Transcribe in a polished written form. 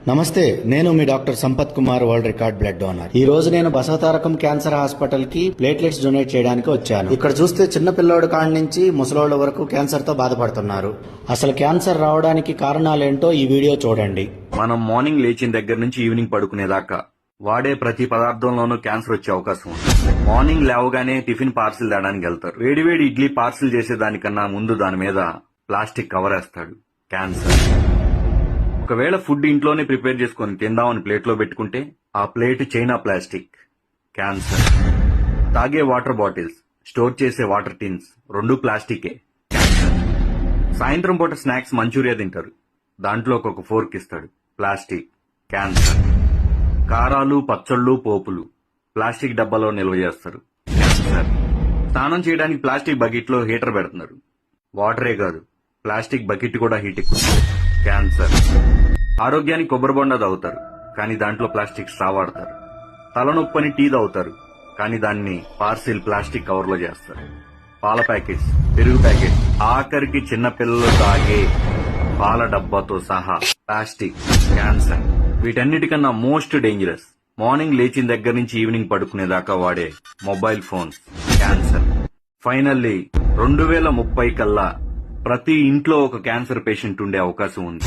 నమస్తే, నేను మీ doctor Sampath Kumar, world record blood donor. ఈ రోజు నేను బసవతారకం క్యాన్సర్ హాస్పిటల్ కి ప్లేట్లెట్స్ డొనేట్ చేయడానికి వచ్చాను. ఇక్కడ చూస్తే చిన్న పిల్లోడు కాడి నుంచి ముసలోళ్ల వరకు క్యాన్సర్ తో బాధపడుతున్నారు. అసలు క్యాన్సర్ రావడానికి కారణాలేంటో ఈ వీడియో చూడండి. మనం మార్నింగ్ లేచిన దగ్గర నుంచి ఈవినింగ్ పడుకునేదాకా వాడే ప్రతి పదార్థంలోనూ క్యాన్సర్ వచ్చే అవకాశం ఉంది. మార్నింగ్ లేవగానే టిఫిన్ పార్సిల్ తేడానికి వెళ్తారు. వేడివేడి ఇడ్లీ పార్సిల్ చేసేదానికన్నా ముందు దాని మీద ప్లాస్టిక్ కవర్ వేస్తాడు. క్యాన్సర్. ఒకవేళ ఫుడ్ ఇంట్లోనే ప్రిపేర్ చేసుకుని తిందామని ప్లేట్లో పెట్టుకుంటే ఆ ప్లేట్ చైనా ప్లాస్టిక్. క్యాన్సర్. తాగే వాటర్ బాటిల్స్, స్టోర్ చేసే వాటర్ టిన్స్ రెండు ప్లాస్టికే. క్యాన్సర్. సాయంత్రం పూట స్నాక్స్ మంచూరియా తింటారు, దాంట్లో ఒక ఫోర్క్ ఇస్తాడు, ప్లాస్టిక్. క్యాన్సర్. కారాలు, పచ్చళ్ళు, పోపులు ప్లాస్టిక్ డబ్బాలో నిల్వ చేస్తారు. క్యాన్సర్. స్నానం చేయడానికి ప్లాస్టిక్ బకెట్ లో హీటర్ పెడుతున్నారు, వాటరే కాదు ప్లాస్టిక్ బకెట్ కూడా హీట్ ఎక్కుతుంది. క్యాన్సర్. ఆరోగ్యానికి కొబ్బరి బొండా తాగుతారు, కానీ దాంట్లో ప్లాస్టిక్ స్ట్రా వాడతారు. తలనొప్పని టీ తాగుతారు, కానీ దాన్ని పార్సిల్ ప్లాస్టిక్ కవర్ లో చేస్తారు. పాల ప్యాకెట్స్, పెరుగు ప్యాకెట్స్, ఆఖరికి చిన్న పిల్లలు తాగే పాల డబ్బాతో సహా ప్లాస్టిక్. క్యాన్సర్. వీటన్నిటికన్నా మోస్ట్ డేంజరస్ మార్నింగ్ లేచిన దగ్గర నుంచి ఈవినింగ్ పడుకునేదాకా వాడే మొబైల్ ఫోన్స్. క్యాన్సర్. ఫైనల్లీ 2030 కల్లా ప్రతి ఇంట్లో ఒక క్యాన్సర్ పేషెంట్ ఉండే అవకాశం ఉంది.